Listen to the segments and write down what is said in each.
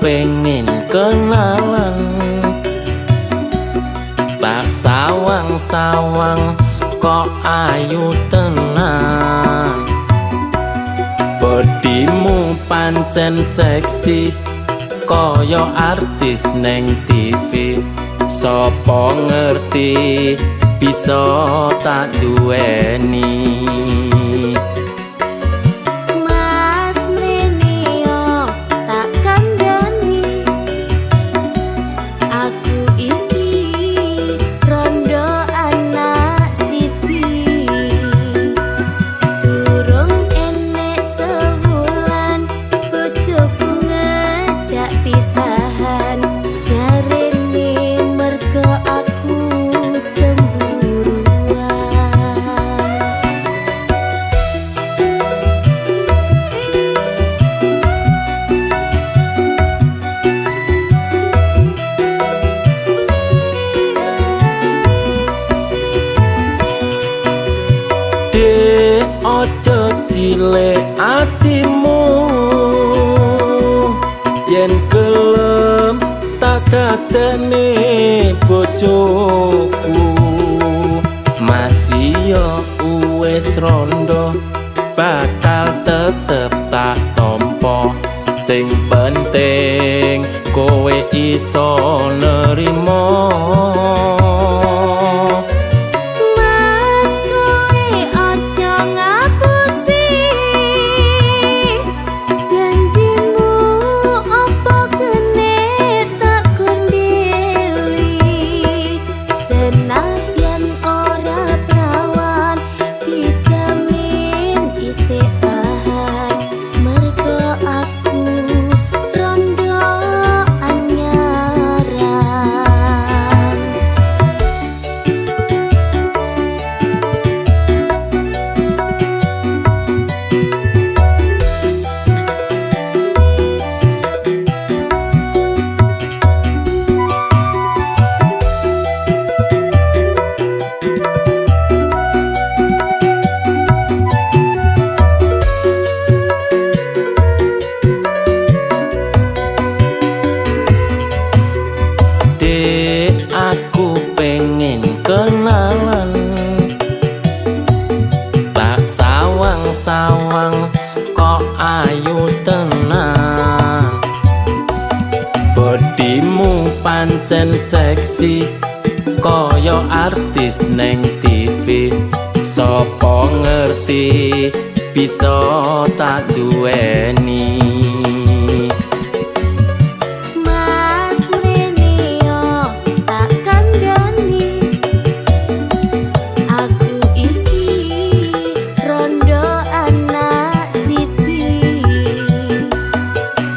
pengen kenalan, tak sawang-sawang kok ayu tenan. Bodimu pancen seksi koyo artis neng TV. Sopo ngerti bisa tak duweni. Mas Menio tak kandhani, aku iki rondo anak siji. Durung enek sewulan bojoku ngejak pisahan. Jarene mergo aku cemburuan. Dek ojo cilik atimu, yen gelem tak dadekne bojoku. Masih yo wis rondo bakal tetep tak tompo. Sing penting kowe iso nerimo. Mas kowe aja ngapusi janjimu, apa kene tak kondeli. Senadyan ora prawan dijamin isih tahan, mergo aku rondo anyaran. Dek, aku pengen kenalan, tak sawang-sawang kok ayu tenan. Bodimu pancen seksi koyo artis neng TV. Sopo ngerti bisa tak duweni. Mas Menio tak kandhani, aku iki rondo anak siji.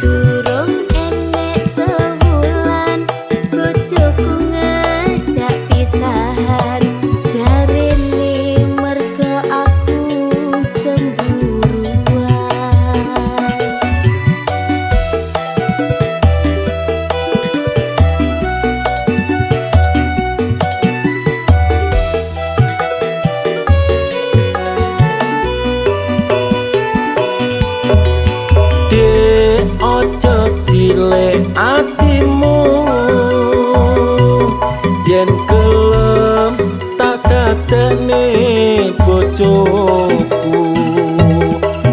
Durung enek sewulan bojoku ngejak pisahan. Jarene mergo aku cemburuan. Dek, ojo cilik atimu, yen gelem tak dadekne bojoku.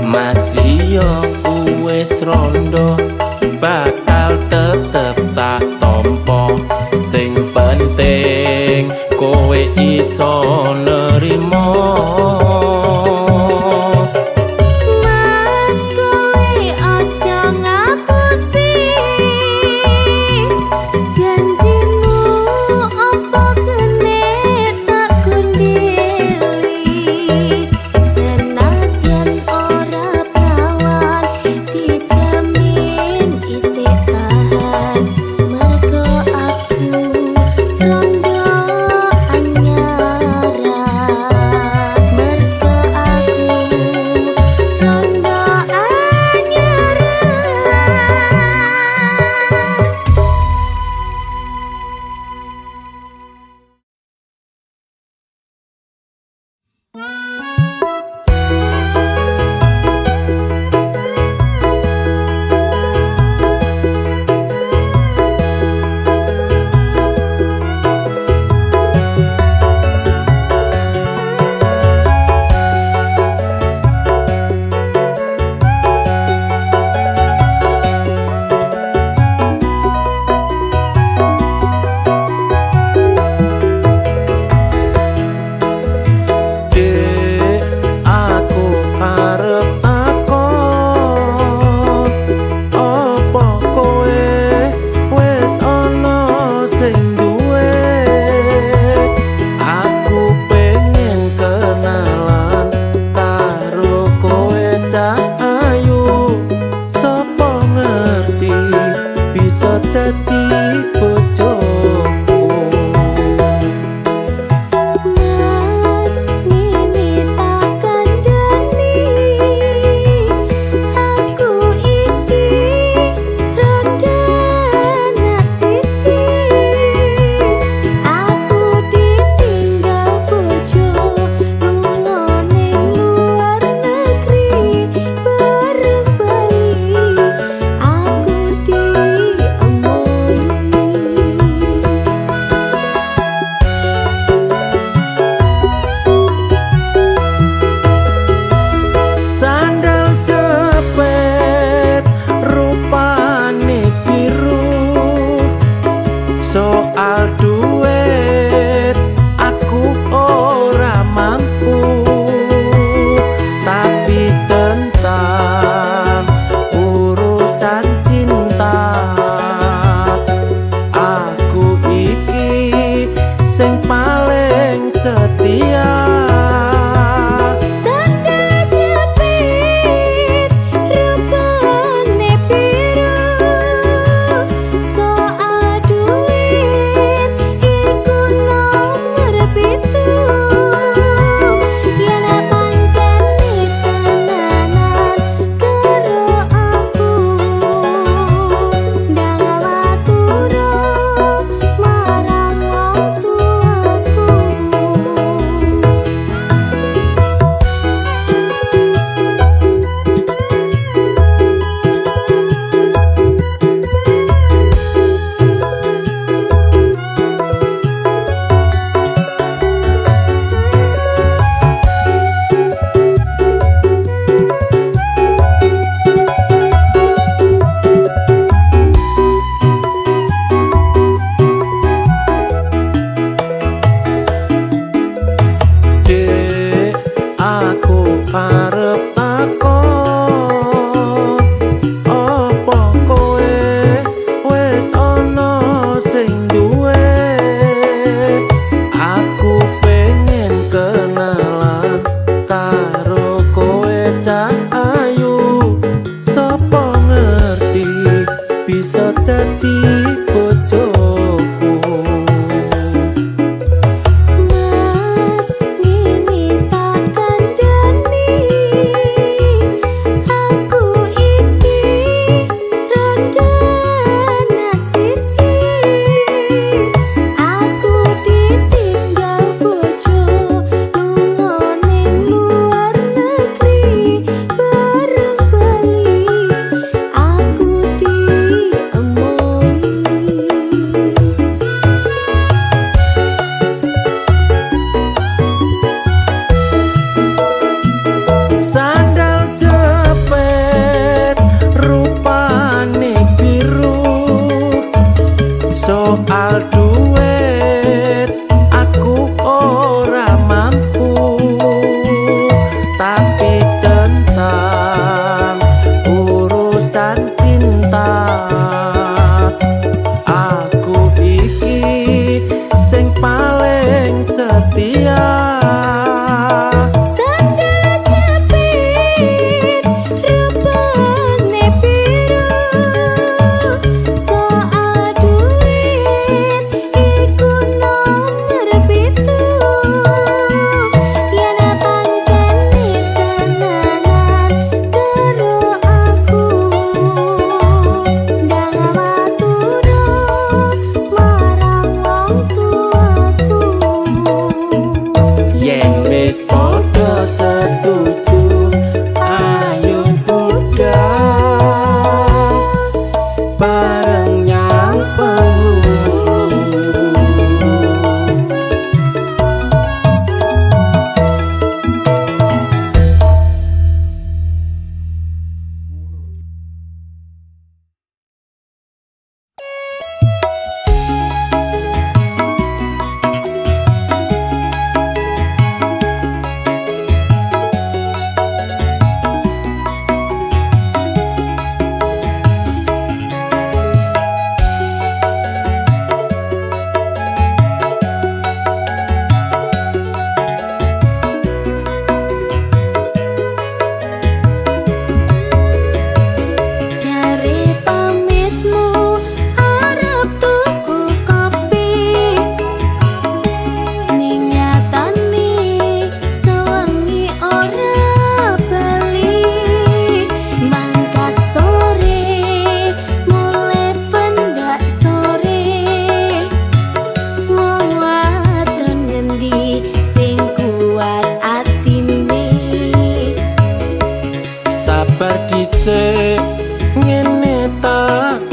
Masih yo wis rondo bakal tetep tak tompo. Sing penting kowe iso nerimo. Mas kowe aja ngapusi janjimu, apa kene tak kondeli. Senadyan ora prawan dijamin isih tahan, mergo aku rondo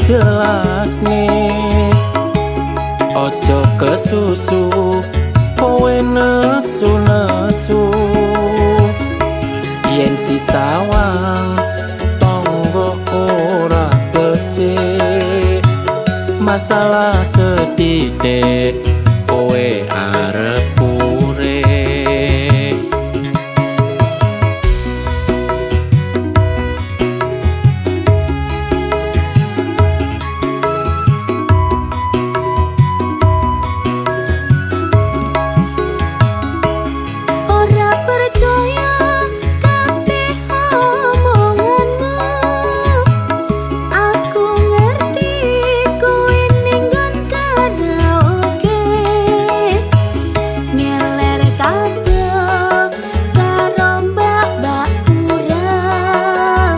jelas nih. Ojo kesusu kowe nesu-nesu, yen disawang tonggo ora becik, masalah setitik kowe arep urip. Ora percaya kabeh omonganmu, aku ngerti kowe ning nggon karaoke, ngeler kabel karo mbak-mbak kurang.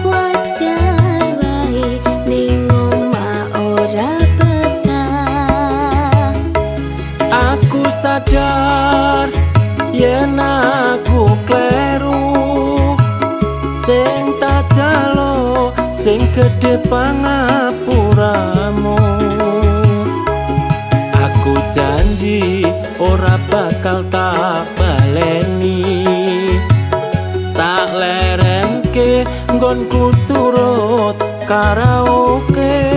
Wajar wae ning omah ora betah. Aku sadar yen aku kleru, sing tak jalo sing gedhe pangapuramu. Aku janji ora bakal tak baleni, tak lerenke nggonku turut karaoke.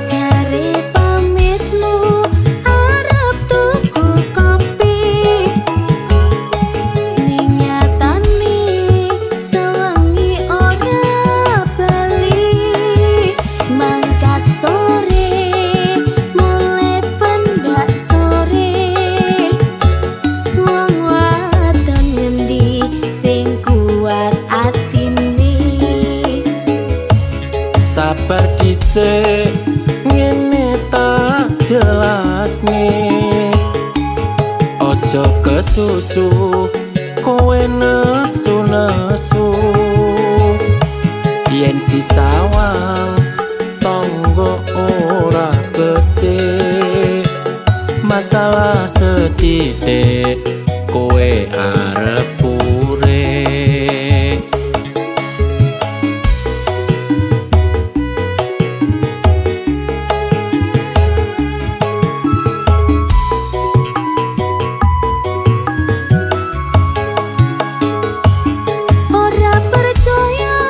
Jare pamitmu arep tuku kopi, ning nyatane sewengi ora bali. Mangkat sore mulai pendak sore, wong wadon ngendi sing kuat atine. Sabar dhisik ngene tak jelas nih. Ojo kesusu kowe nesu-nesu, yen disawang tonggo ora becik, masalah setitik kowe arep urip. Ora percaya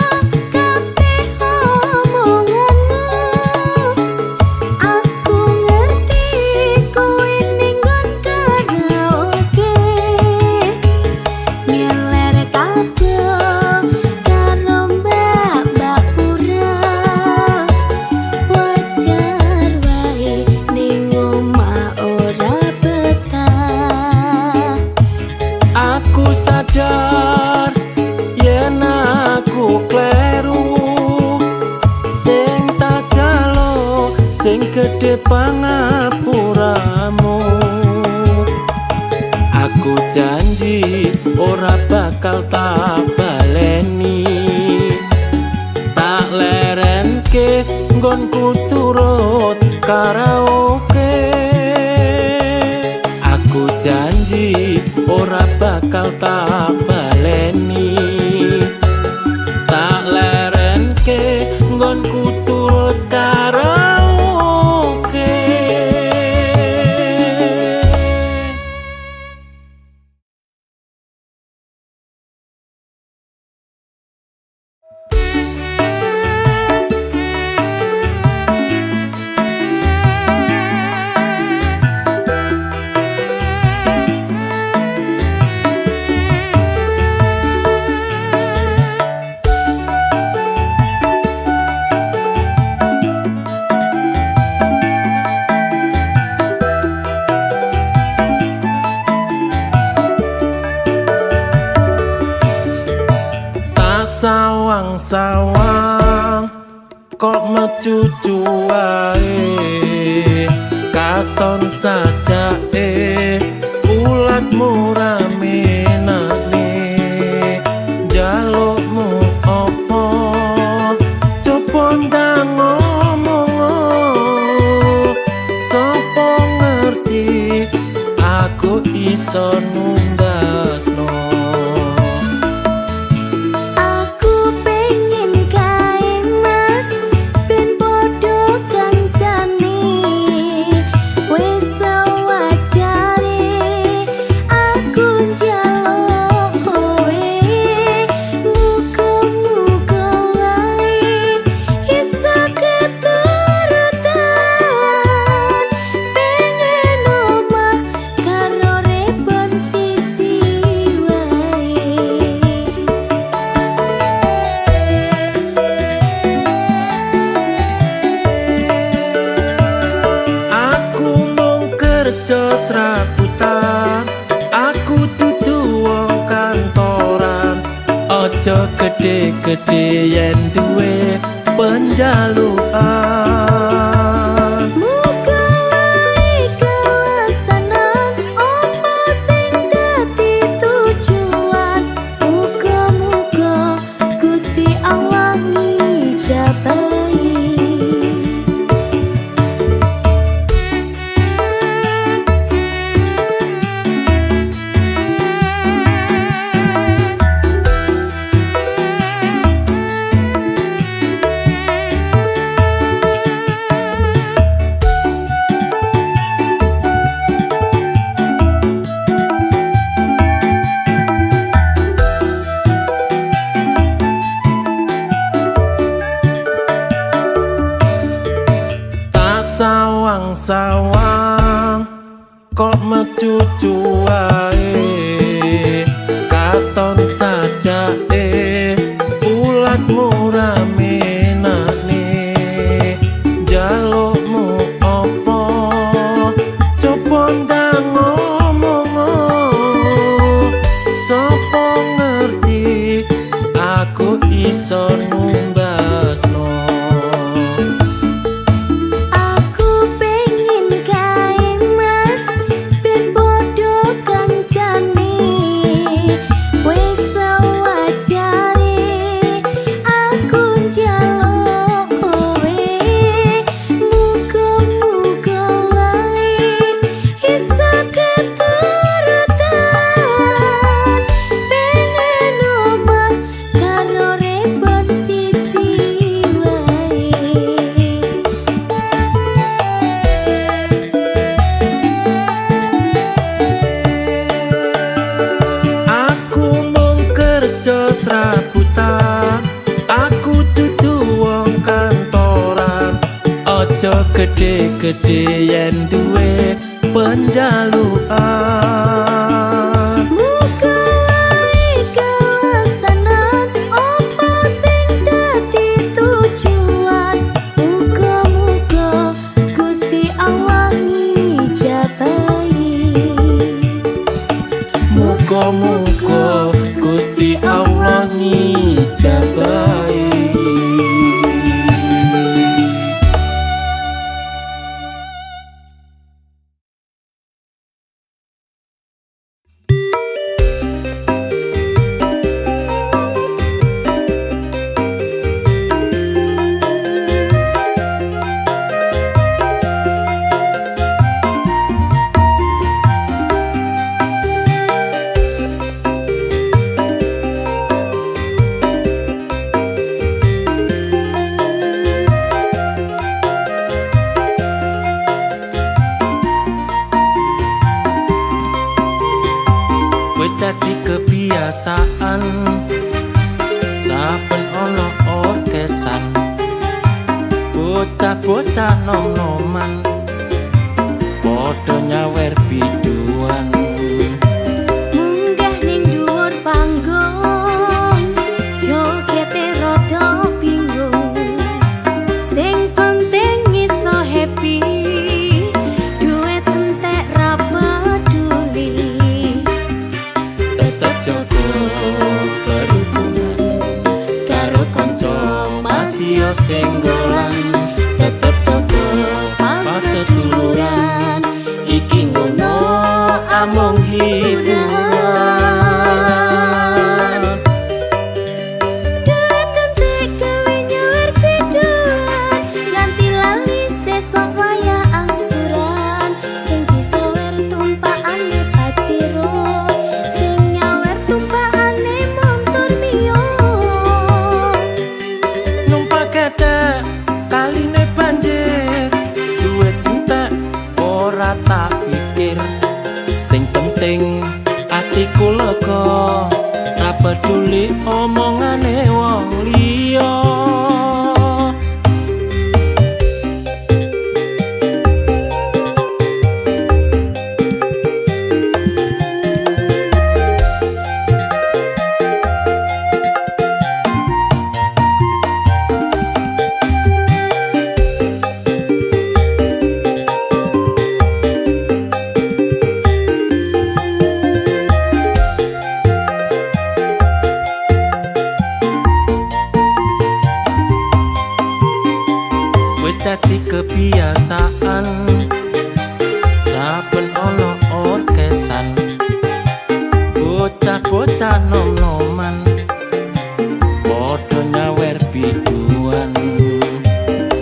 kabeh omonganmu, aku ngerti kowe ning nggon karaoke, ngeler kabel karo mbak-mbak kurang. Wajar wae ning omah ora betah. Aku sadar yen aku kleru, sing tak jalo sing gedhe pangapuramu. Aku janji ora bakal tak baleni, tak lerenke nggonku turut karaoke. Aku janji ora bakal tak baleni, tak lerenke nggonku turut karaoke. mecucu wae katon sajake ulatmu rame nane jalukmu opo coba ndang ngomong sapa ngerti aku iso numbasno. Serabutan aku dudu wong kantoran aja gede-gede yen duwe penjalukan. Muga wae kelaksanan opo sing dadi tujuan. Muga-muga Gusti Allah ngijabahi. Sawang-sawang kok mecucu wae katon sajake ulatmu rame nane jalukmu opo coba ndang ngomong sapa ngerti aku iso numbasno. Serabutan aku dudu wong kantoran aja gede-gede yen duwe penjalukan. Muga wae kelaksanan opo sing dadi tujuan. Muga-muga Gusti Allah ngijabahi. Muga-muga Gusti Allah ngijabahi. Wis dadi kebiasaan saben ana orkesan bocah-bocah nom-noman padha nyawer biduan Munggah ning dhuwur panggung jogete rada bingung. Sing penting iso happy duit entek ra peduli. tetep jaga berhubungan karo kanca masih singgolan dadi kebiasaan saben ono orkesan bocah-bocah nom-noman padha nyawer biduan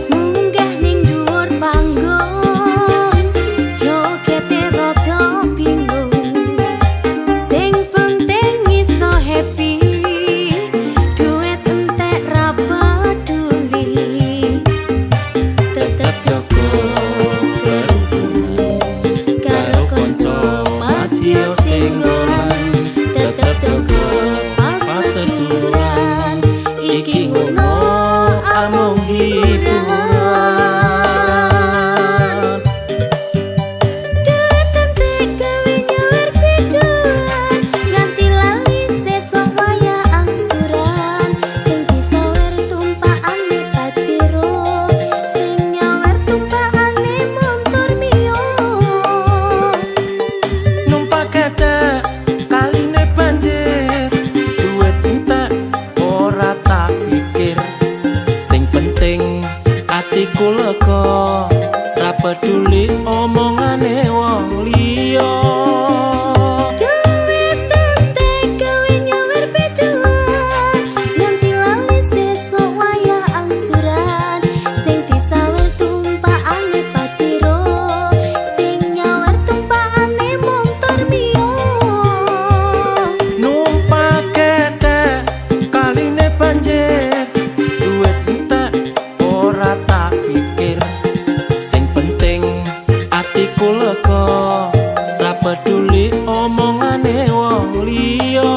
munggah ning dhuwur panggung jogete rada bingung sing penting iso happy duit entek ra peduli tetep Joko karo konco masio singgolan tetep Joko pas seduluran iki ngono amung hiburan duit entek gawe nyawer biduan nganti lali sesuk waya angsuran sing disawer tumpakane pajero sing nyawer tumpakane montor mio numpak gedhe kaline banjir duit entek ora tak pikir sing penting atiku lega ra peduli omongane wong liya duit entek gawe nyawer biduan nganti lali sesuk waya angsuran sing disawer tumpakane pajero sing nyawer tumpakane montor mio numpak gedhe kaline banjir duit entek ora tak pikir sing penting atiku lega ra peduli omongane wong liya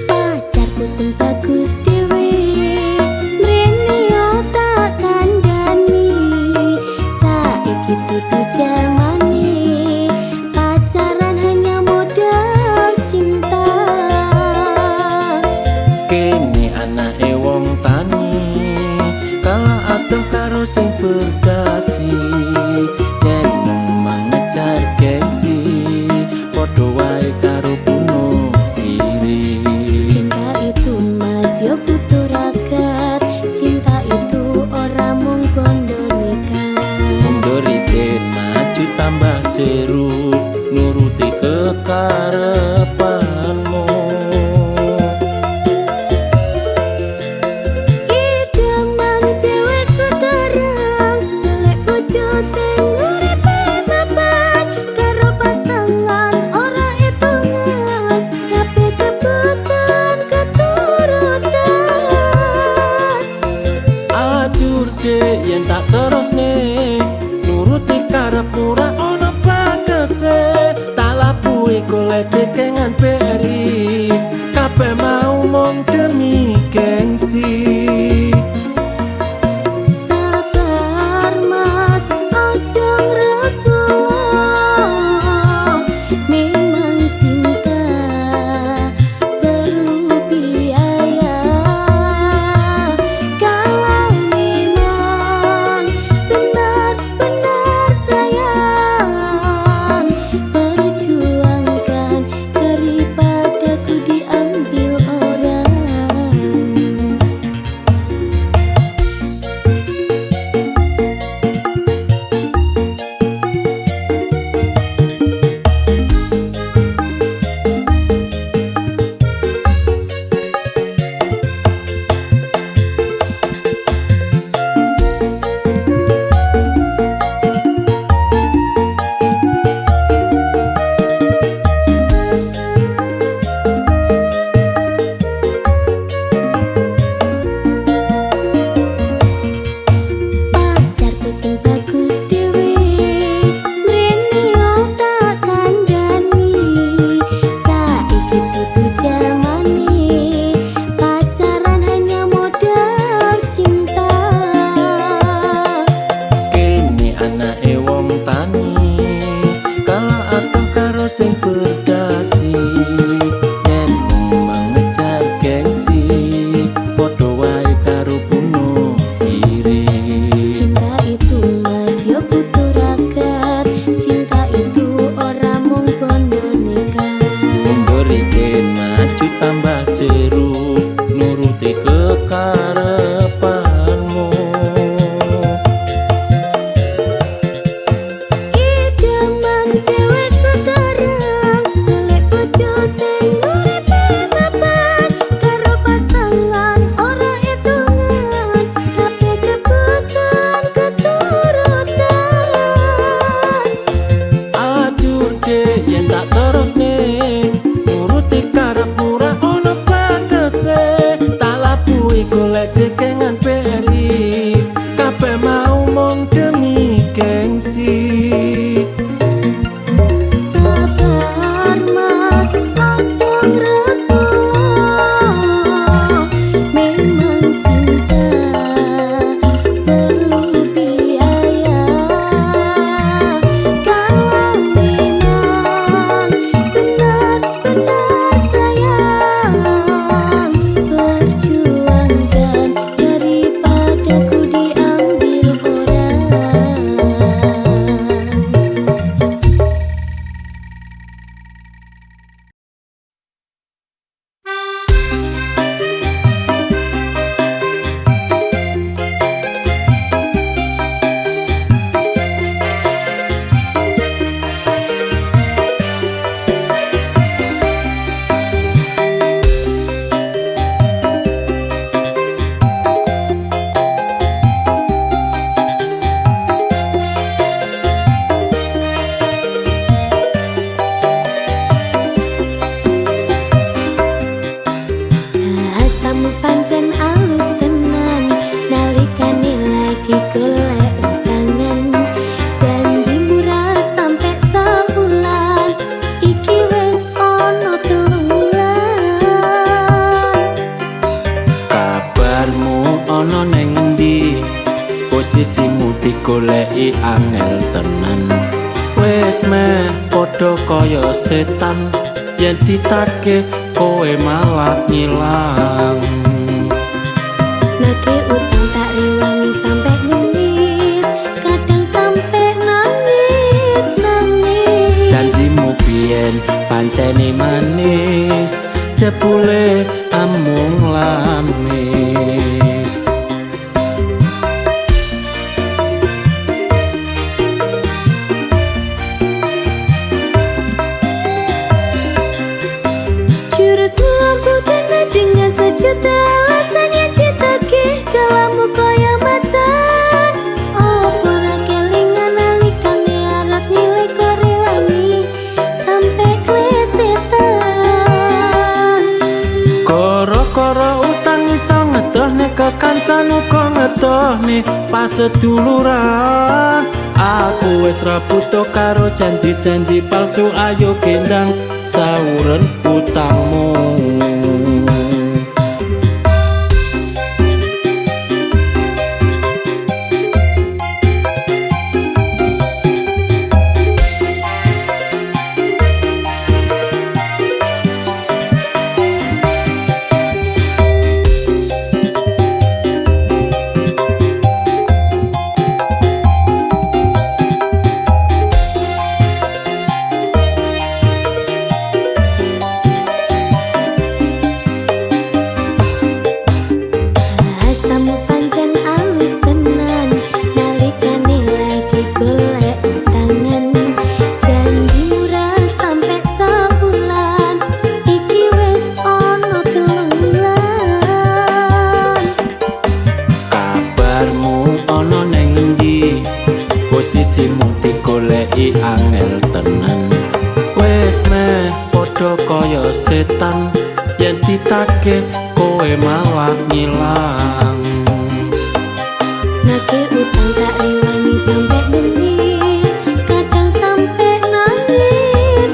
pacarku sing bagus dhewe mrene yo tak kandhani saiki dudu jamane pacaran hanya modal cinta kene anake wong tani kalah adoh karo sing berdasi yen memang ngejar gengsi padha wae karo bunuh diri cinta itu mas yo butuh ragat cinta itu ora mung bondo nikah mundur isin maju tambah jeruk nuruti kekarepanmu idaman cewek sekarang golek bojo sing uripe mapan karo pasangan ora hitungan kabeh kebutuhan keturutan ajur dek yen tak terusne nuruti karep ora ono bagese tak labuhi golek kengan beri kabeh mau mung demi gengsi sabar mas ojo ngresula memang cinta perlu biaya kalau memang benar-benar sayang perjuangkan daripada sing berdasi, yen mengejar gengsi padha wae karo bunuh diri. Cinta itu mas yo butuh ragat, cinta itu ora mung bondo nekat. Memberi sen maju tambah jeruk, nuruti kekarepanmu. Idaman cewek sekarang golek bojo sing uripe mapan, karo pasangan ora hitungan, kabeh kebutuhan keturutan. Ajur dek yen tak terusne, nuruti karep ora ono batese, tak labui golek kekengan beri, kabeh mau mung demi gengsi. Sabar mas, aja ngresula, memang cinta perlu biaya. Kalau memang benar-benar sayang, perjuangkan daripada ku diambil orang. Asamu pancen alus tenan, nalikane lagi golek utangan. Janji murah sampe sabulan, iki wis ono 3 wulan. Kabarmu ono neng endi, posisimu digoleki angel tenan. Wes meh padha kaya setan, yen ditake kowe malah ngilang. Nake utang tak rewangi sampe ngemis, kadang sampe nangis. Janjimu biyen pancene manis, jebule amung lamis. Jurusmu ampuhkanlah dengan sejuta alasan yang ditagih, kalamu kaya macan. Apa ra kelingan nalikane arep nyilih korewangi sampe klesetan. Koro-koro utang iso ngedohne kekancan uga ngedohne paseduluran. Aku wis ra butuh karo janji-janji palsu, ayo gendang sauren utangmu. angel tenan. Wes meh padha kaya setan, yen ditake kowe malah ngilang. Nake utang tak rewangi sampe nangis, kadang sampe nangis.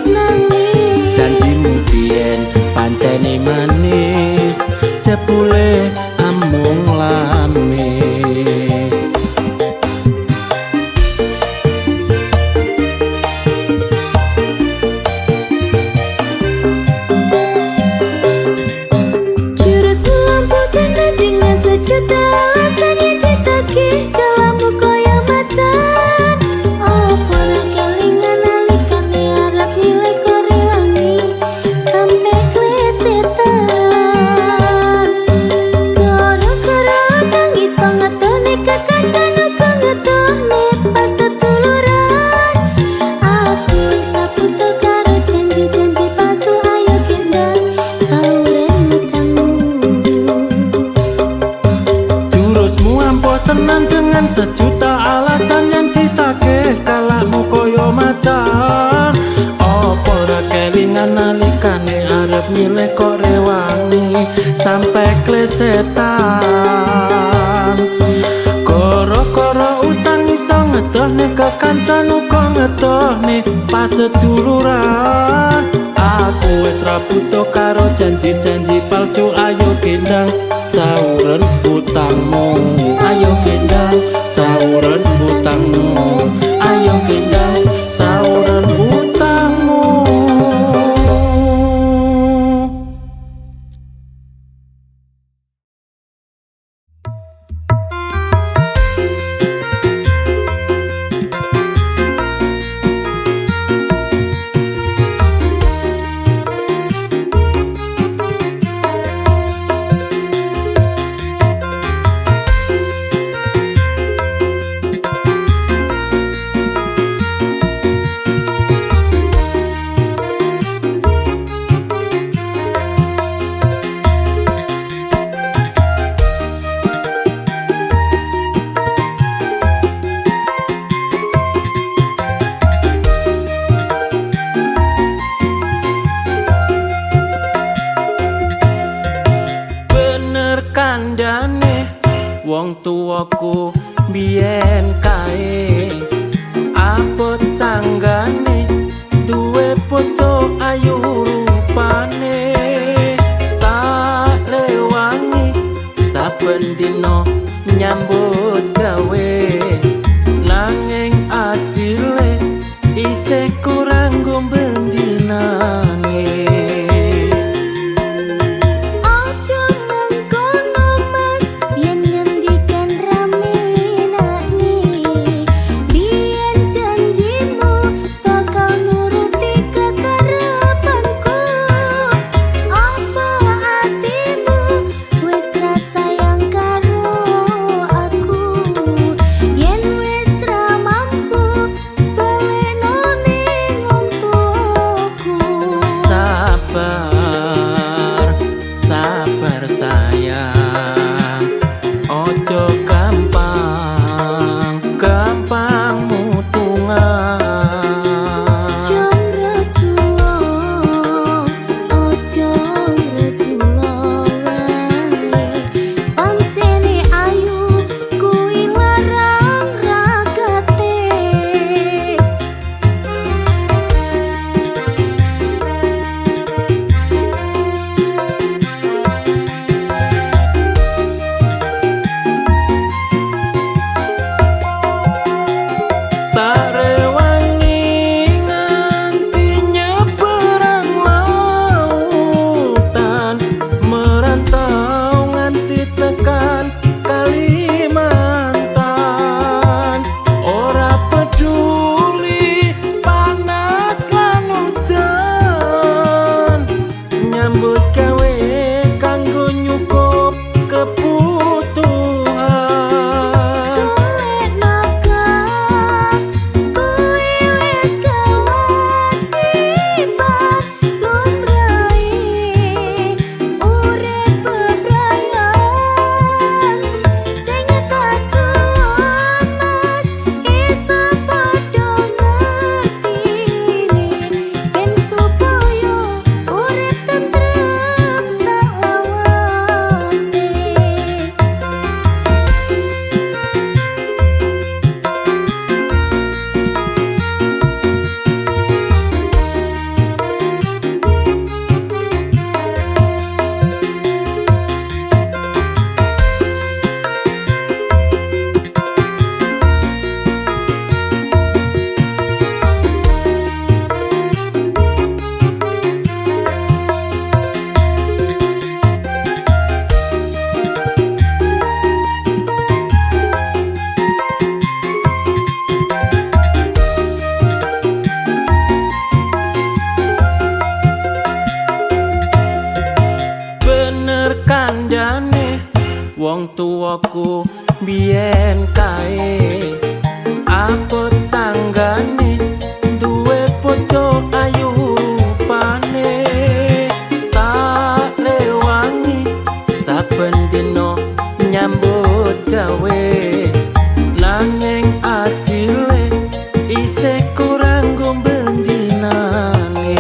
Janjimu biyen pancene manis, jebule amung lamis. nalikane arep milih kok rewani sampai klesetan. Koro-koro utang iso ngedohne kekancan uga ngedohne pas seduluran. Aku wis ra butuh karo janji-janji palsu, ayo gendang sauren utangmu. Ayo gendang sauren utangmu. Ayo gendang sauren utangmu. Kandane wong tuwaku biyen kae abot sanggane duwe bojo ayu rupane. Tak rewangi saben dina nyambut gawe nanging asile isih kurang gombendinane. Wong tuwaku biyen kae abot sanggane duwe bojo ayu rupane. Tak rewangi saben dina nyambut gawe nanging asile isih kurang gombendinane.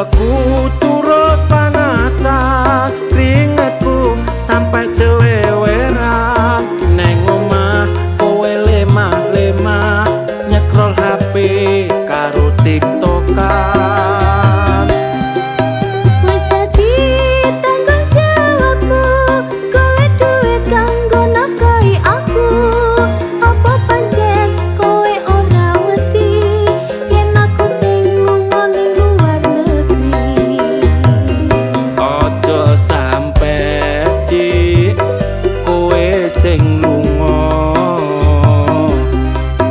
Kerjaku turut panasan, keringetku sampai teleweran. Neng omah kowe lemah-lemah, nyekrol HP karo TikTokan. Wis dadi tanggung jawabmu, golek duit kanggo nafkahi aku. Apa pancen kowe ora wedi yen aku sing lunga ning luar negeri? Ojo sampe dik kowe sing lunga,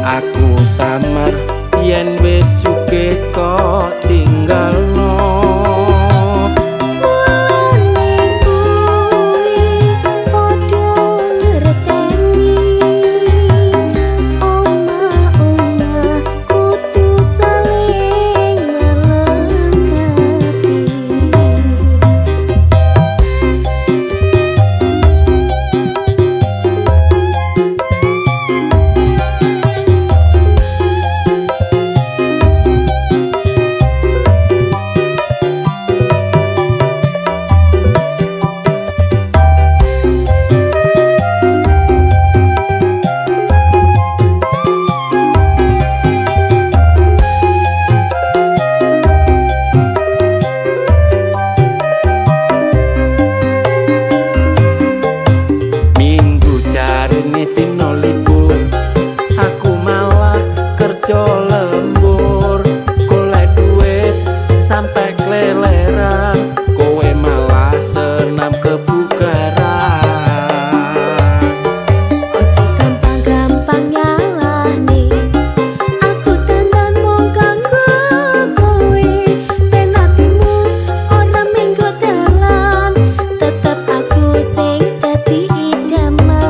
aku samar yen wis sugih kok tinggalno. Mulane kuwi padha ngerteni, omah-omah kudu saling melengkapi. Minggu jarine dina libur, aku malah kerja lembur. Golek duit sampai keleleran, kowe malah senam kebugaran. Ojo gampang-gampang nyalahne, aku tenan mung kanggo kowe. Ben atimu ora minggo dalan, tetep aku sing dadi idaman.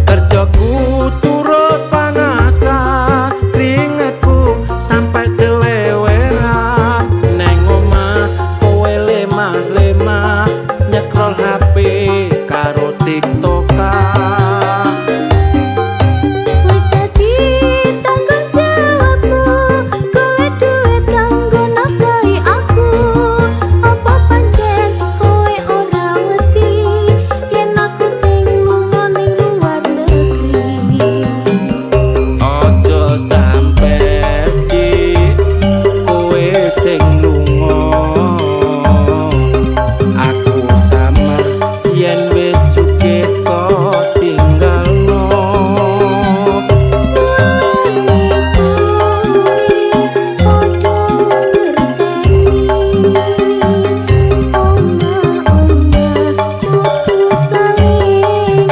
Kerjaku turut panasan, keringetku sampai teleweran. Neng omah kowe lemah-lemah, nyekrol HP karo TikTokan. Wis dadi tanggung jawabmu, golek duit kanggo nafkahi aku. Apa pancen kowe ora wedi yen aku sing lunga ning luar negeri? Ojo sampe dik kowe sing lunga, aku samar yen wis sugih kok tinggalno. Padha ngerteni, omah-omah kudu saling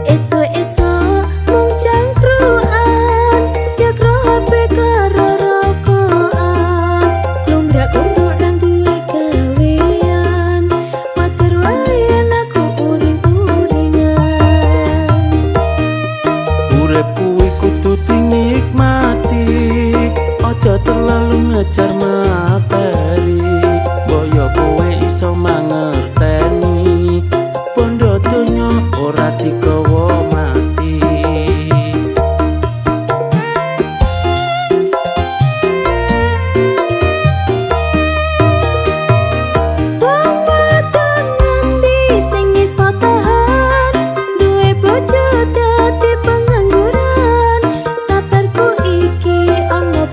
Esuk-esuk mung cangkruan, nyekro HP karo rokokan. Lumrah-lumrah nang duwe gawean, wajar wae yen aku uring-uringan. Urip kuwi kudu dinikmati, ojo terlalu ngejar materi. Boyo kowe iso mangerteni, bondo donya ora digawa mati. Wong wadon ngendi sing iso tahan, duwe bojo dadi pengangguran. Sabarku iki ana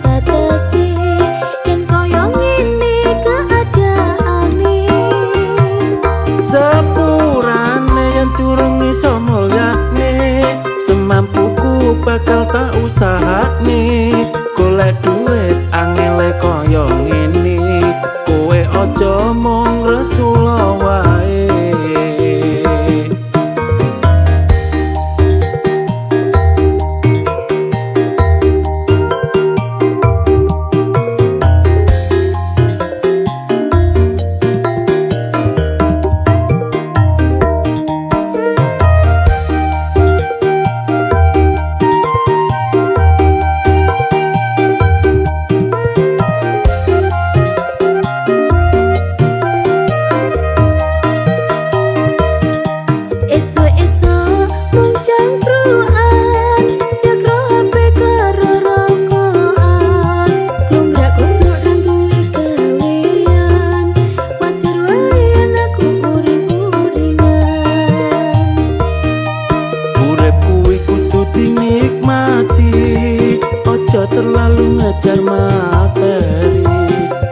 Ojo terlalu ngejar materi,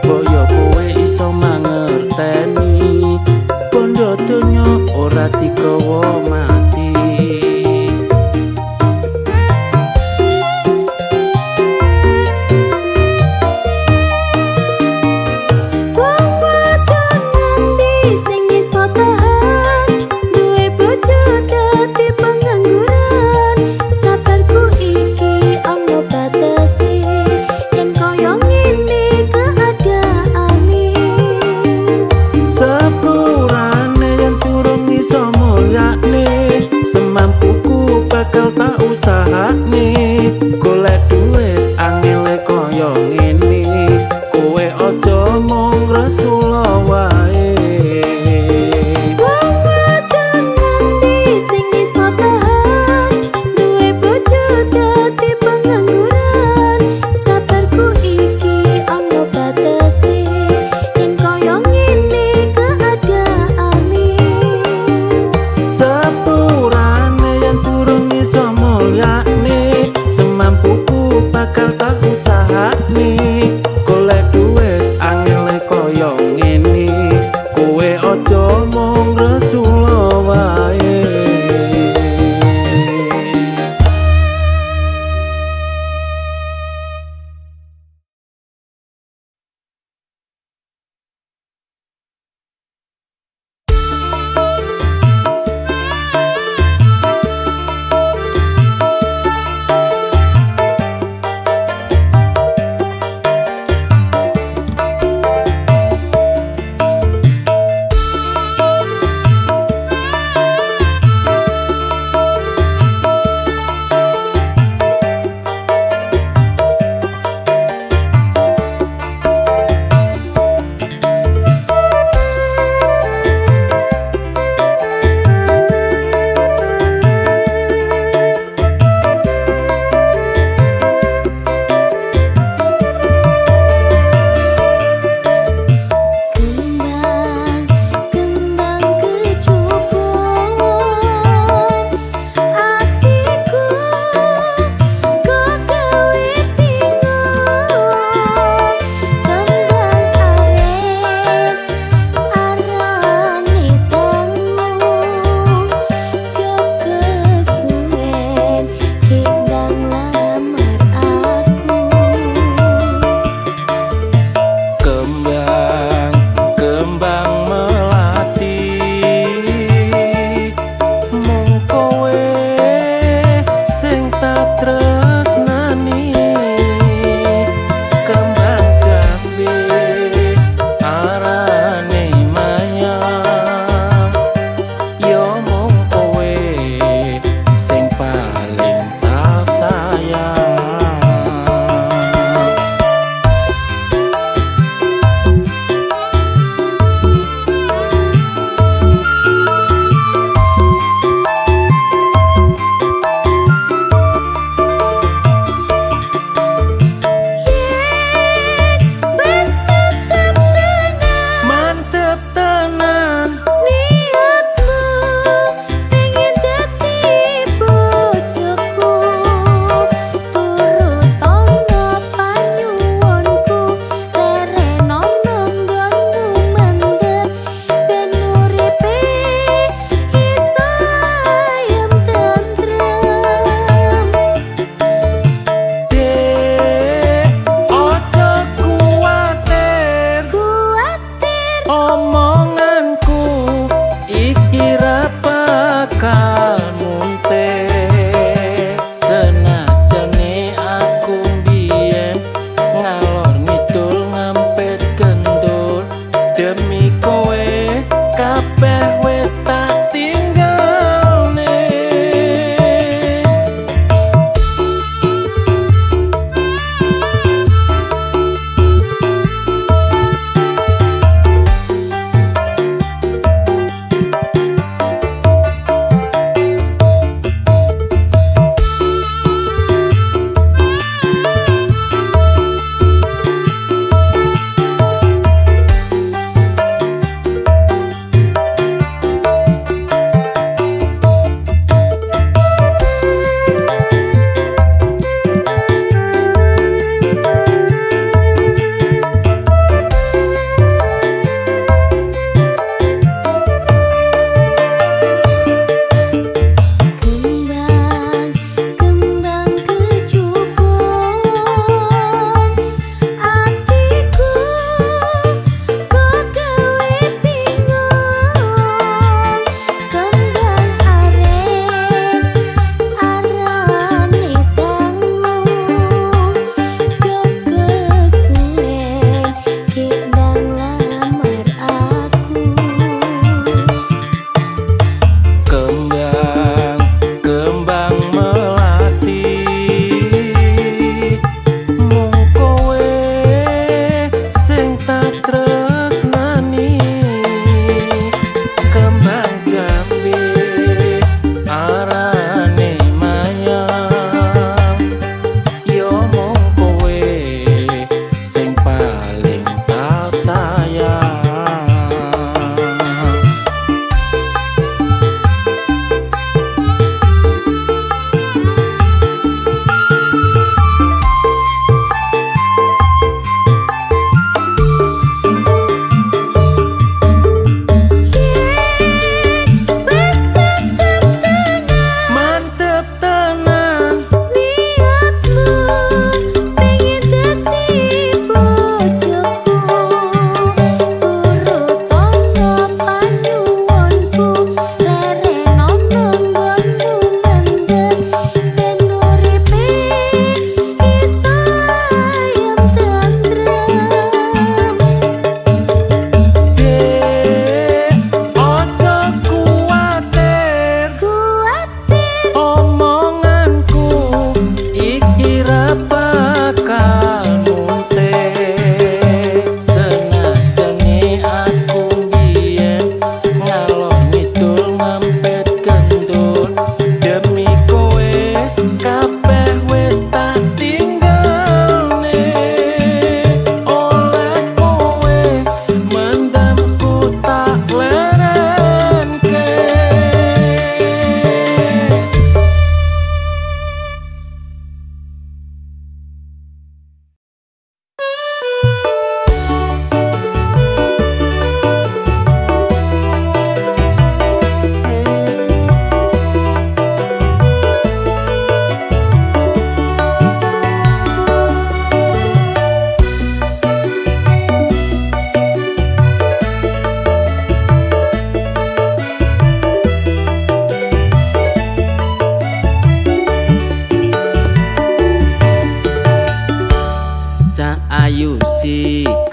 boyo kowe iso mangerteni. Bondo donya ora digawa mati. Wong wadon ngendi sing iso tahan duwe bojo dadi pengangguran. Sabarku iki ana batese, yen koyo ngene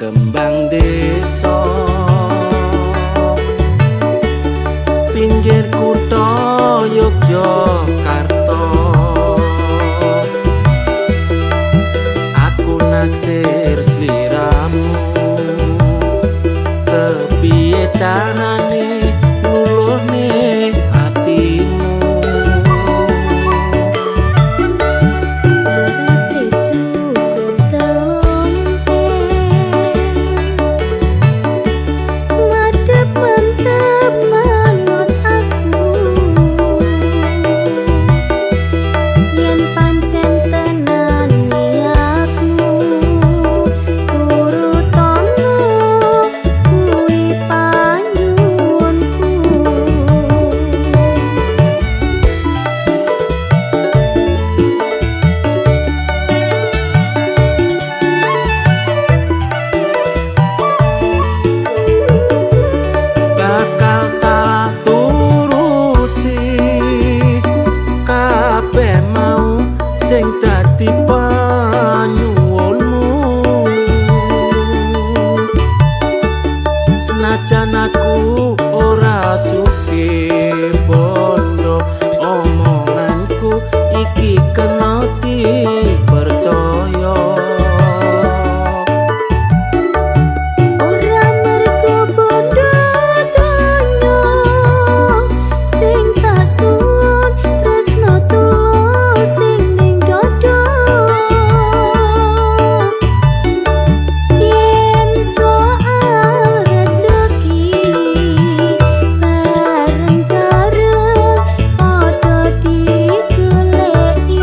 kembang desa pinggir kutha Yogyakarta aku naksir sliramu kepiye carane luluhne atimu Serate cukup telonte Madep mantep manut aku Yen pancen tenan niatmu turutono kuwi panyuwunku bakal tak turuti kabeh mau sing dadi panyuwunmu senajan aku ora sugih bondo omonganku iki kena dipercaya Ora mergo bondo donya sing tak suwun tresno tulus sing ning dada Yen soal rejeki bareng-bareng padha digoleki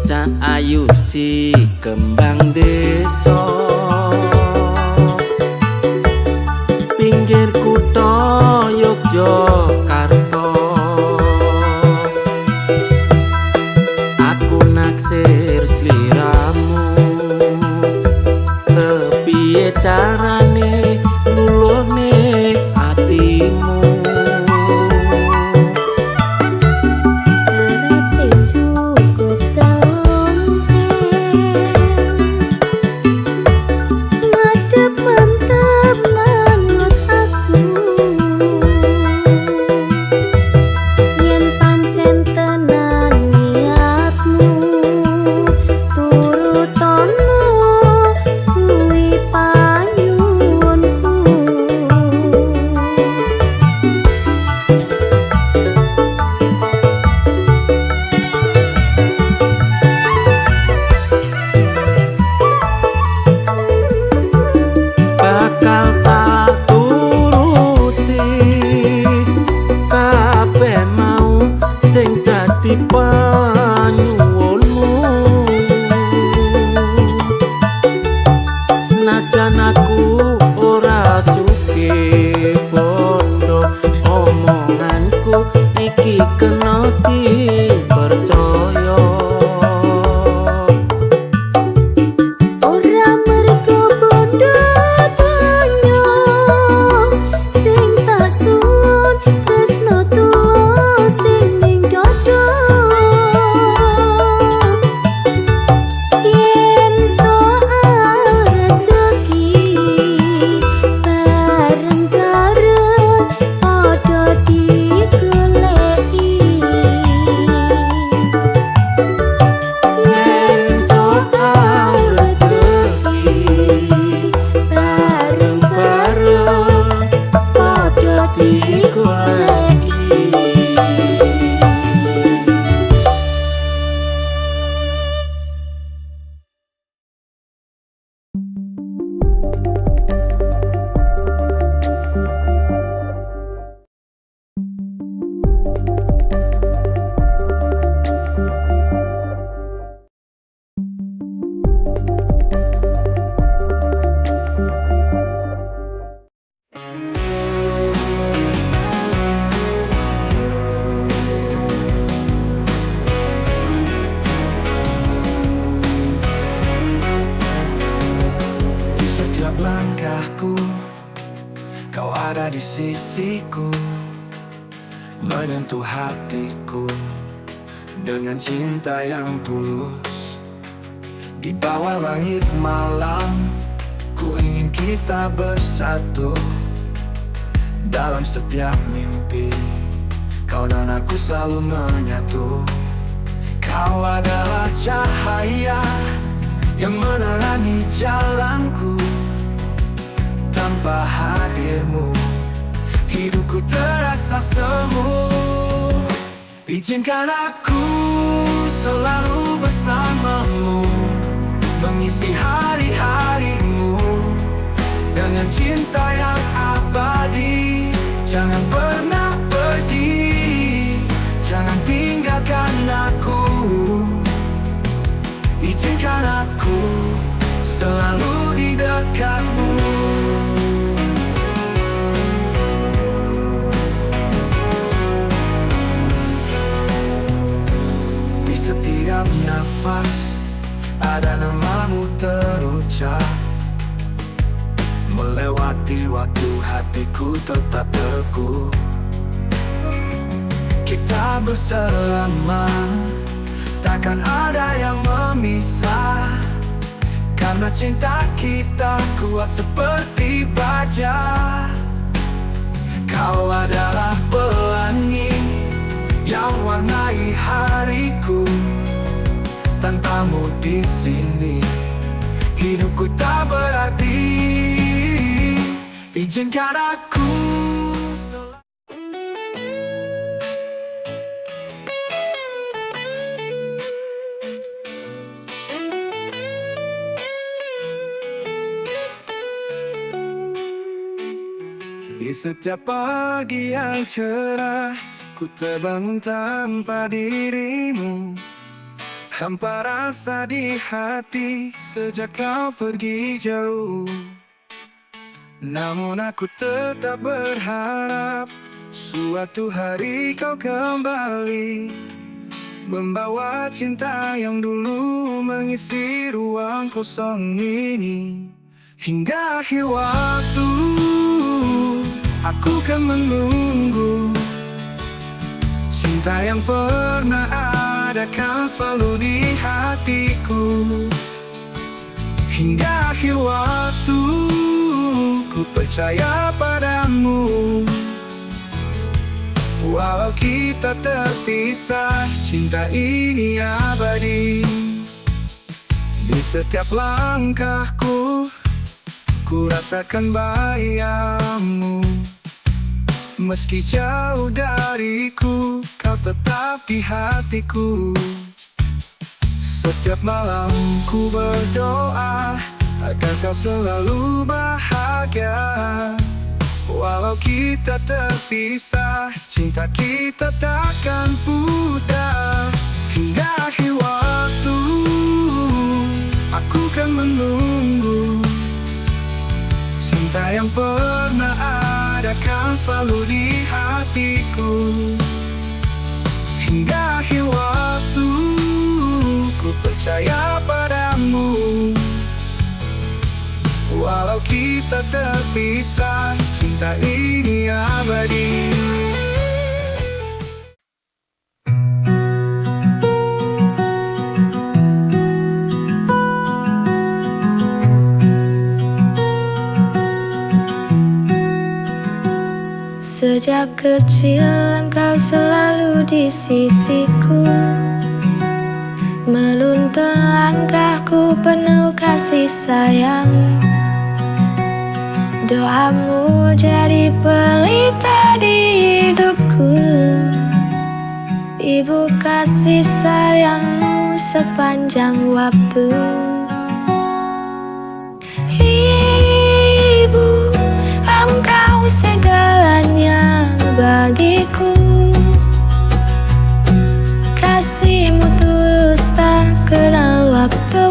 Cak ayu si kembang desa pinggir kutha Yogyakarta aku naksir sliramu kepiye carane luluhne atimu Serate cukup telonte kasihku menyentuh hatiku dengan cinta yang tulus. Di bawah langit malam, ku ingin kita bersatu. Dalam setiap mimpi, kau dan aku selalu menyatu. Kau adalah cahaya yang menerangi jalanku. Tanpa hadirmu, hidupku terasa semu. Izinkan aku selalu bersamamu, mengisi hari-harimu dengan cinta yang abadi. Jangan pernah pergi, jangan tinggalkan aku. Izinkan aku selalu di dekatmu. Di setiap nafas ada namamu terucap. Melewati waktu hatiku tetap teguh. Kita bersama, takkan ada yang memisah. Karena cinta kita kuat seperti baja. Kau adalah pelangi yang warnai hariku. Tanpamu di sini, hidupku tak berarti. Izinkan aku di setiap pagi yang cerah, ku terbangun tanpa dirimu. Hampa rasa di hati sejak kau pergi jauh. Namun aku tetap berharap suatu hari kau kembali, membawa cinta yang dulu mengisi ruang kosong ini. Hingga akhir waktu, aku kan menunggu. Cinta yang pernah ada kan selalu di hatiku. Hingga akhir waktu, ku percaya padamu. Walau kita terpisah, cinta ini abadi. Di setiap langkahku, ku rasakan bahayamu. Meski jauh dariku, kau tetap di hatiku. Setiap malam ku berdoa agar kau selalu bahagia. Walau kita terpisah, cinta kita takkan pudar. Hingga akhir waktu, aku kan menunggu. Cinta yang pernah ada kan selalu di hatiku. Hingga akhir waktu, ku percaya padamu. Walau kita terpisah, cinta ini abadi. Sejak kecil engkau selalu di sisiku. Menuntun langkahku penuh kasih sayang. Doamu jadi pelita di hidupku. Ibu kasih sayangmu sepanjang waktu. Ibu, engkau segalanya bagiku. Kasihmu tulus tak kenal waktu.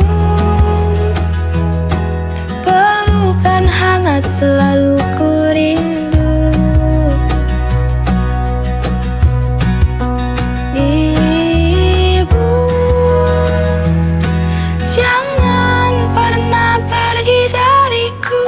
Pelukan hangat selalu ku rindu. Ibu, jangan pernah pergi dariku.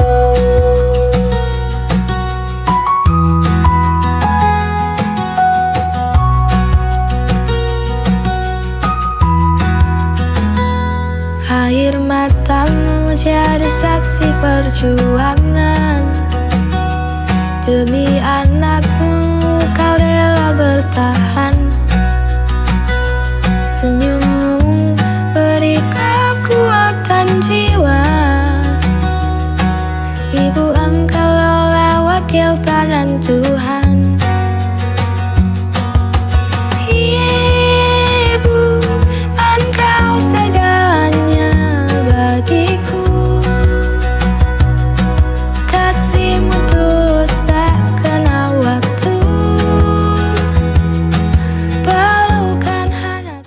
menjadi saksi perjuangan. Demi anakmu kau rela bertahan. Senyummu beri kekuatan jiwa. Ibu engkaulah wakil tangan Tuhan. Ibu, engkau segalanya bagiku. Kasihmu tulus tak kenal waktu. Pelukan hangat.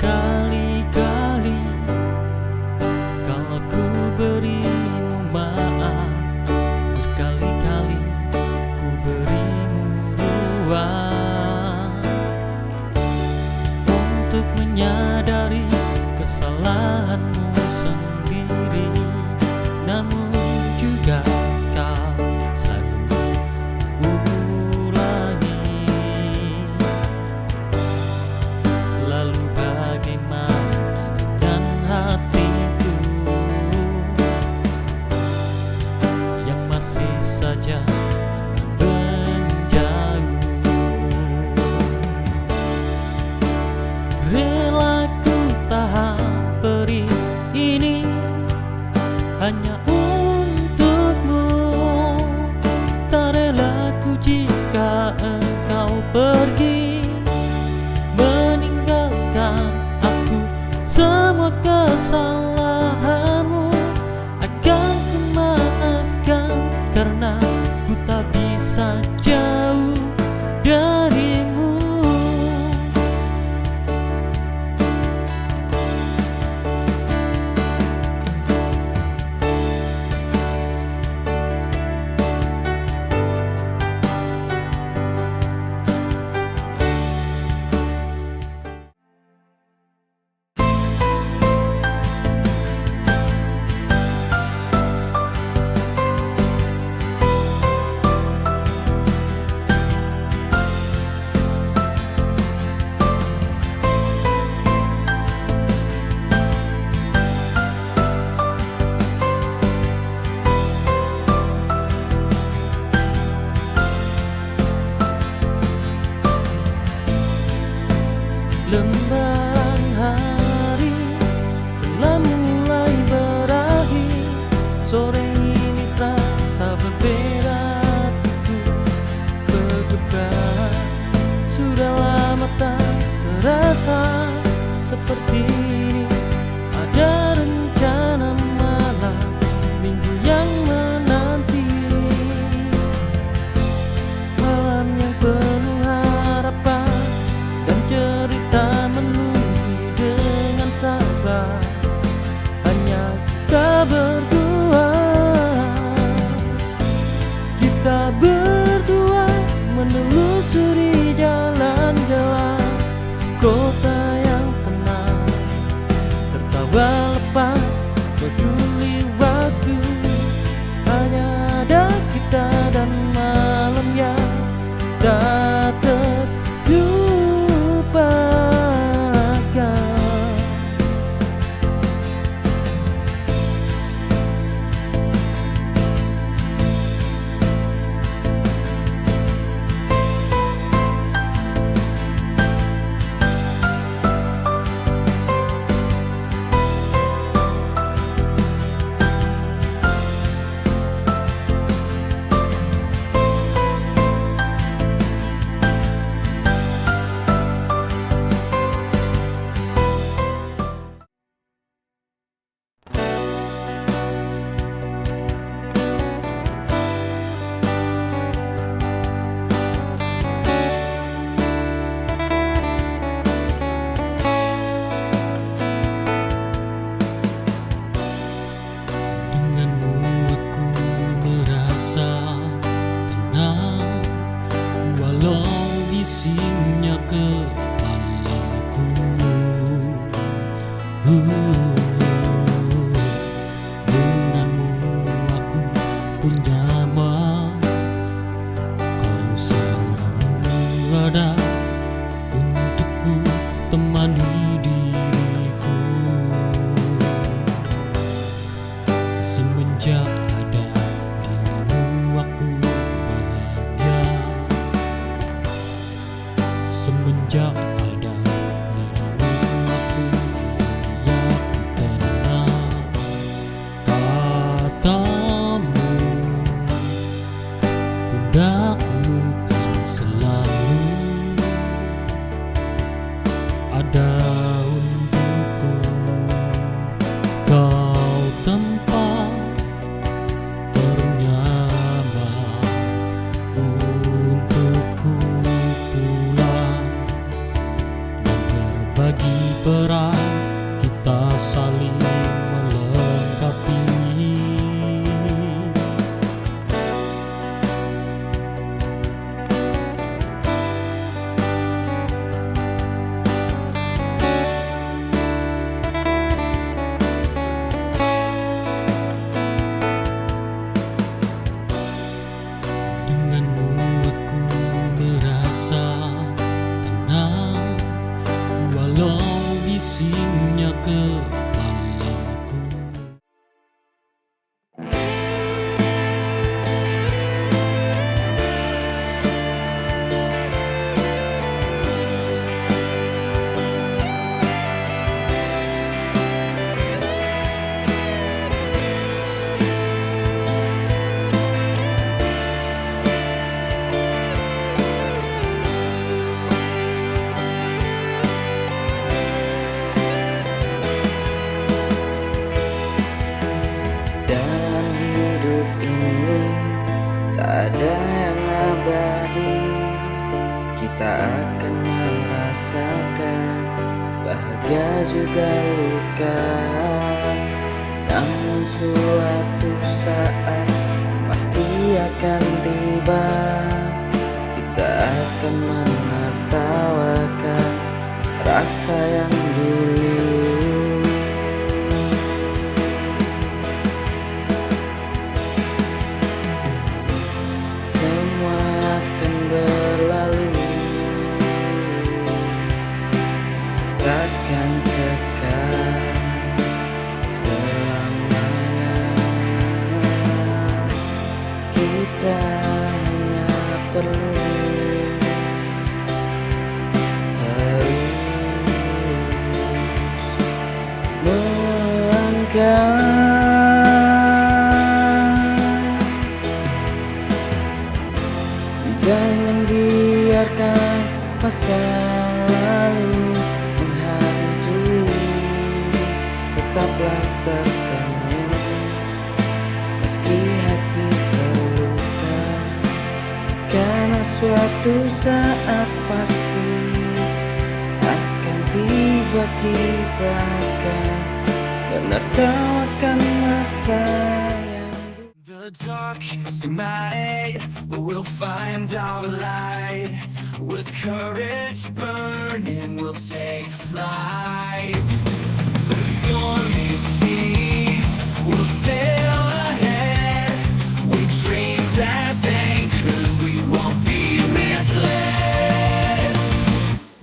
Berkali-kali kalau ku berimu maaf, berkali-kali ku berimu ruang untuk menyadari kesalahanmu sendiri. Namun juga kau selalu ulangi. Lalu bagaimana dengan hatiku yang masih saja menjauh? Rela ku tahan perih ini hanya untukmu. Tak rela ku jika engkau pergi, meninggalkan aku semua kesalahanmu. Akan ku maafkan karena ku tak bisa jauh darimu. Lembaran hari telah mulai berakhir. Sore ini terasa berbeda, aku bergetar. Sudah lama tak terasa seperti ini. Ada rencana malam minggu yang menanti, malam yang penuh harapan dan cerita menunggu dengan sabar. Hanya kita berdua, kita berdua menelusuri jalan-jalan kota yang tenang. Tertawa lepas peduli waktu, hanya ada kita dan malam yang tak terlupakan. walau bisingnya kepalaku. Denganmu aku pun nyaman, kau selalu ada untukku, temani diriku. Semenjak ada dirimu aku bahagia. Semenjak ada dirimu aku bahagia, karena katamu pundakmu kan selalu ada untukku. Kau tempat ternyaman untukku pulang, dan berbagi peran kita saling melengkapi. Denganmu aku merasa tenang, walau bisingnya kepalaku. Dalam hidup ini tak ada yang abadi. Kita akan merasakan bahagia juga luka. Namun suatu saat pasti akan tiba. Kita akan menertawakan rasa yang dulu. Semua akan berlalu, takkan kekal selamanya. Kita hanya perlu terus melangkah. Jangan biarkan masa lalu menghantui. Tetaplah tersenyum meski hati terluka, karena suatu saat pasti akan tiba. Kita akan menertawakan masa yang The darkest night, we'll find our light. With courage burning, we'll take flight. The stormy seas, we'll sail ahead. With dreams as anchors, we won't be misled.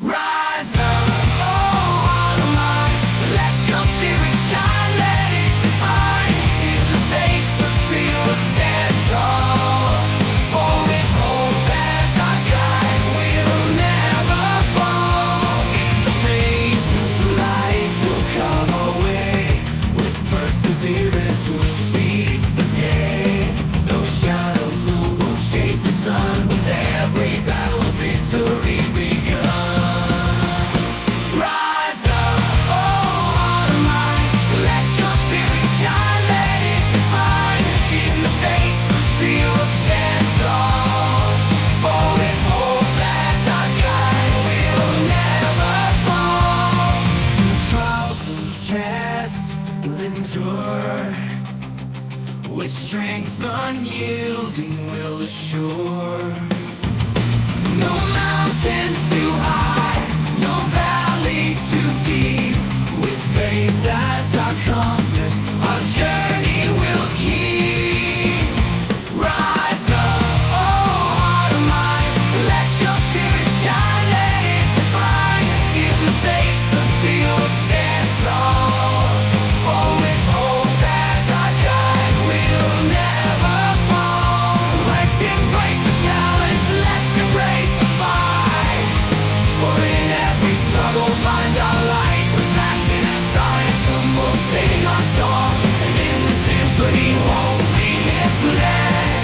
Rise up, oh heart of mine, let your spirit shine, let it define. In the face of fear, we'll stand tall. For with hope as our guide, we'll never fall. In the maze of life, we'll come away. With perseverance, we'll seize the day. Those shadows will chase the sun. With every battle, victory begun. Rise up, oh heart of mine, let your spirit shine, let it define. In the face of fear, we'll stand tall. For with hope as our guide, we'll never fall. Through trials and tests, we'll endure. With strength unyielding, we'll assure. No mountain too high, no valley too deep. With faith as our compass, our journey will keep. Rise up, oh heart of mine, let your spirit shine, let it define. In the face of fear, stand tall. For with hope as our guide, we'll never fall. So let's embrace the challenge, let's embrace the fight. For in every struggle, find our light. With passion as our anthem, we'll sing our song. And in the symphony, won't be misled.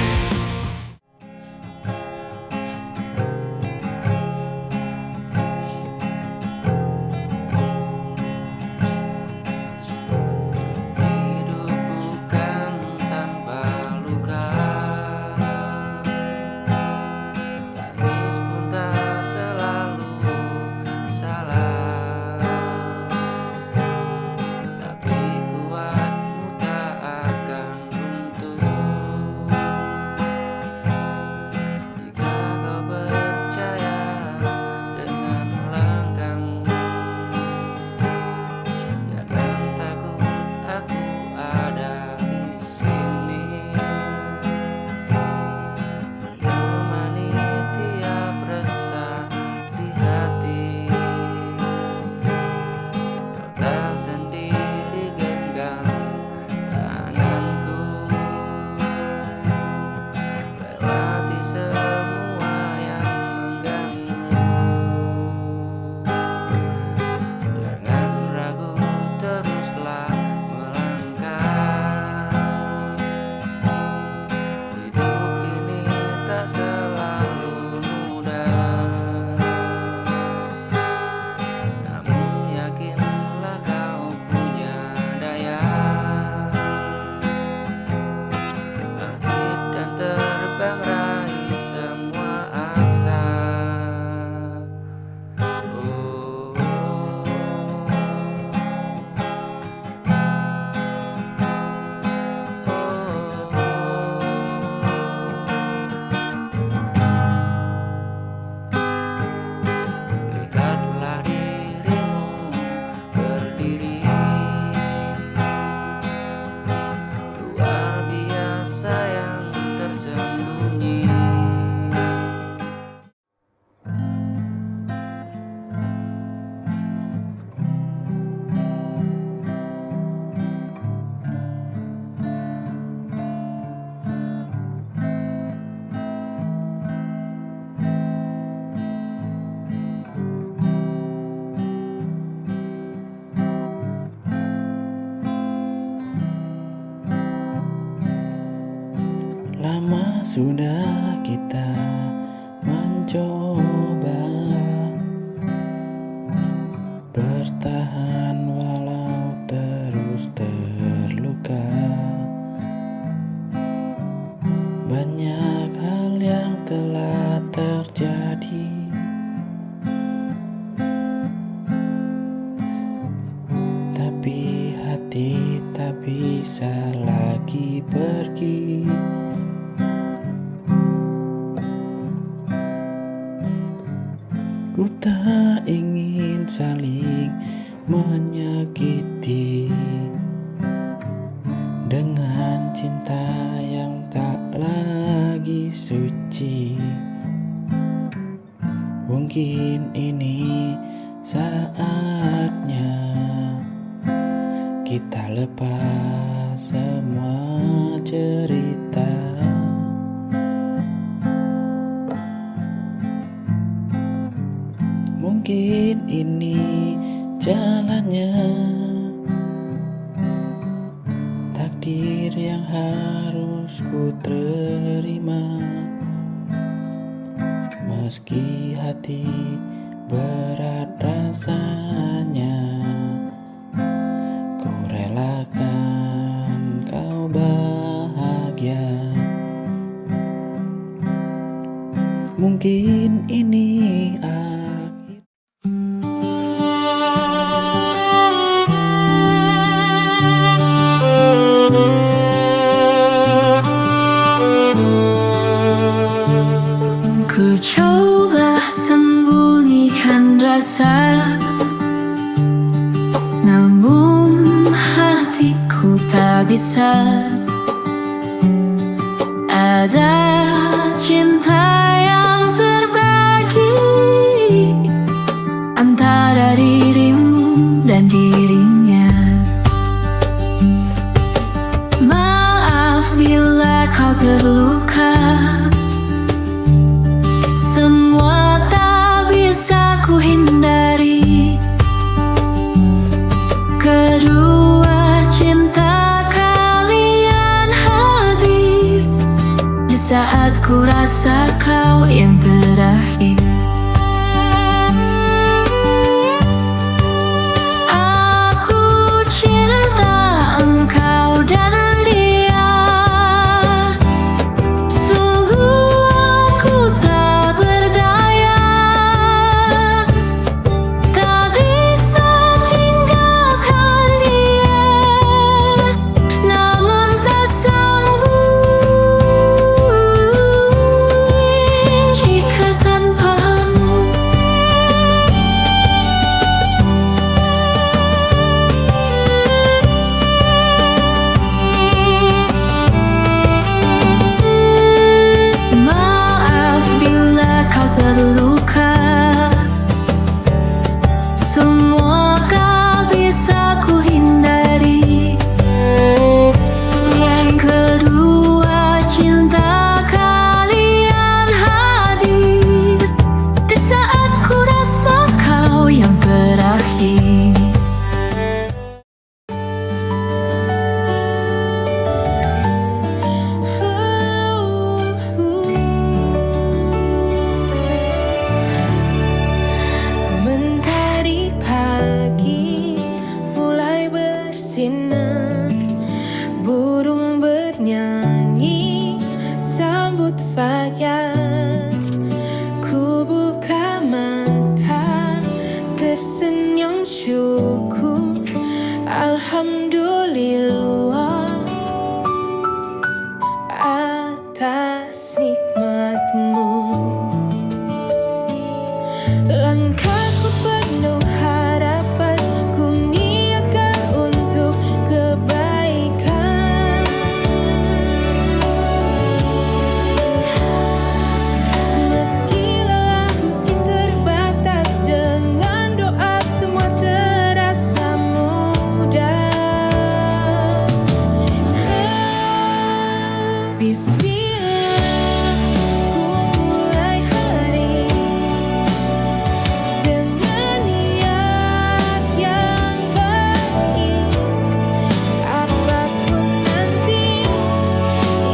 Hidup bukan tanpa luka, tangis pun tak selalu salah. Tapi kuatmu tak akan runtuh jika kau percaya dengan langkahmu. Jangan takut, aku ada di sini menemani tiap resah di hati. Kau tak sendiri, genggam tanganku, lewati semua yang mengganggu. Jangan ragu, teruslah melangkah. Hidup ini tak selalu mudah, namun yakinlah kau punya daya. Bangkit dan terbang, raih semua asa. Lihatlah dirimu berdiri, luar biasa yang tersembunyi. Lama sudah kita mencoba bertahan walau terus terluka. Banyak hal yang telah terjadi, tapi hati tak bisa lagi pergi. Ku tak ingin saling menyakiti dengan cinta yang tak lagi suci. Mungkin ini saatnya kita lepas semua cerita. Mungkin ini jalannya, takdir yang harus ku terima. Meski hati berat rasanya, ku relakan kau bahagia. Mungkin ini akhir. Ku coba sembuh rasa, namun hatiku tak bisa. Ada cinta yang terbagi antara dirimu dan dirinya. Maaf bila kau terluka, semua tak bisa ku hindari. Kedua cinta kalian hadir di saat ku rasa kau yang terakhir. Aku cinta engkau dan dia, sungguh aku tak berdaya, tak bisa tinggalkan dia, namun tak sanggup jika tanpamu. Maaf bila kau terluka, semua tak bisa ku hindari. Yang kedua cinta kalian hadir di saat ku rasa kau yang terakhir. Mentari pagi mulai bersinar, burung bernyanyi sambut fajar. Ku buka mata, tersenyum syukur, alhamdulillah atas nikmatmu. Langkahku penuh harapan, ku niatkan untuk kebaikan. Meski lelah, meski terbatas, dengan doa semua terasa mudah. Bismillah, ku mulai hari dengan niat yang baik. Apapun nanti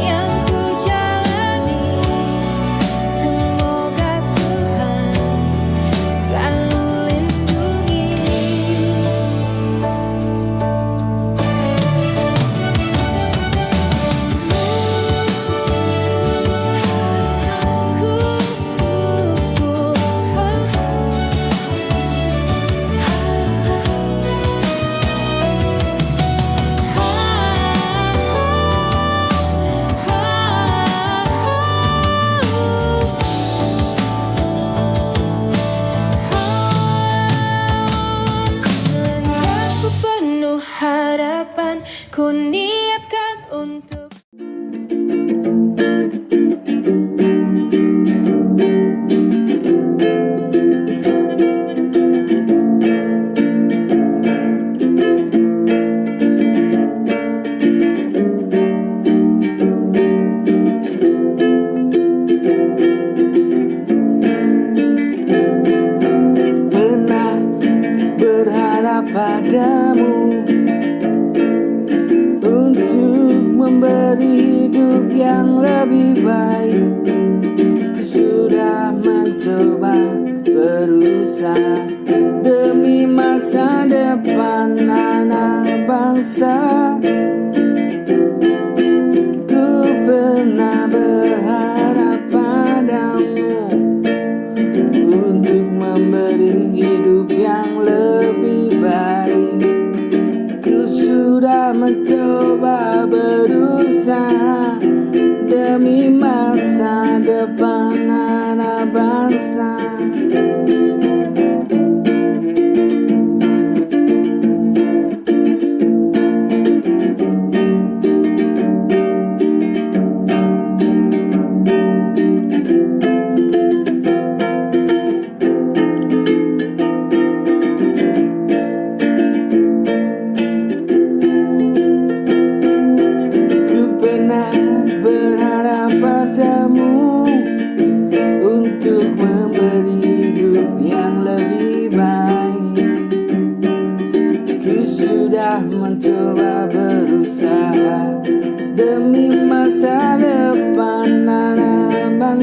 yang ku jalani, semoga Tuhan selalu lindungi. Langkahku penuh harapan, ku niatkan untuk pernah berharap padamu untuk memberi hidup yang lebih baik. Ku sudah mencoba, berusaha demi masa depan anak bangsa. Ku pernah berharap padamu untuk memberi hidup yang lebih baik. Ku sudah mencoba, berusaha demi masa depan anak bangsa.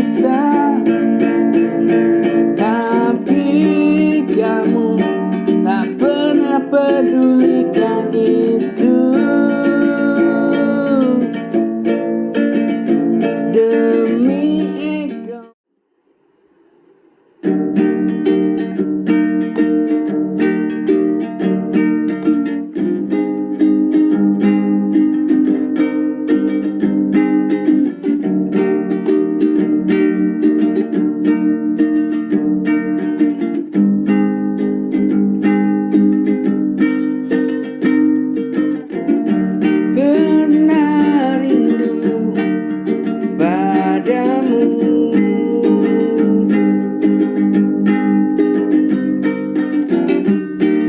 susah, tapi kamu tak pernah pedulikan itu. Demi ego. Pernah rindu padamu,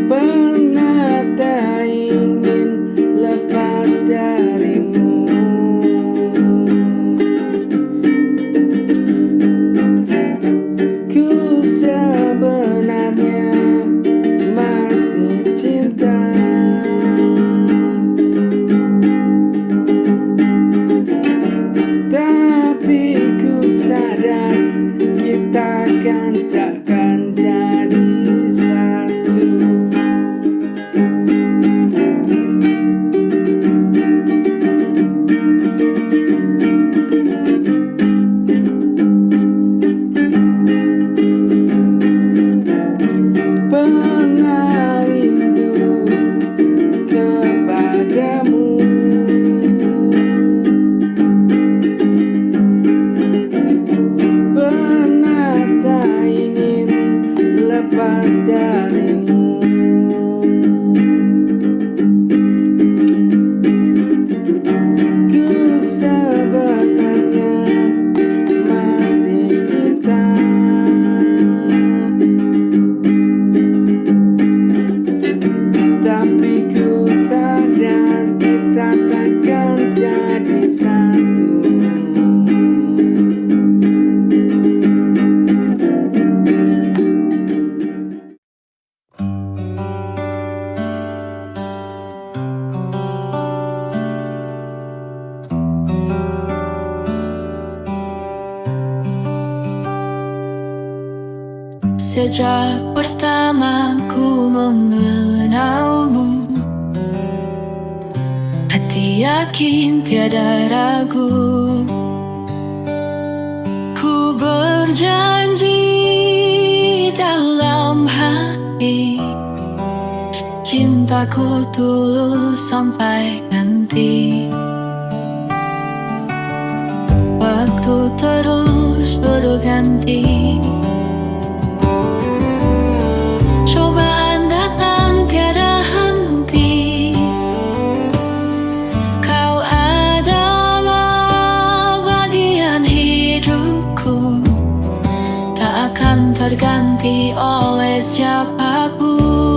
pernah tak ingin lepas darimu. Ku sebenarnya masih cinta, tapi ku sadar kita kan takkan jadi satu. Pernah rindu kepadamu, pernah tak ingin lepas darimu. Ku sebenarnya masih cinta, tapi ku sadar kita takkan jadi satu. Sejak pertama ku mengenalmu, hati yakin tiada ragu. Ku berjanji dalam hati, cintaku tulus sampai nanti. Waktu terus berganti, cobaan datang tiada henti. Kau adalah bagian hidupku, tak akan terganti oleh siapapun.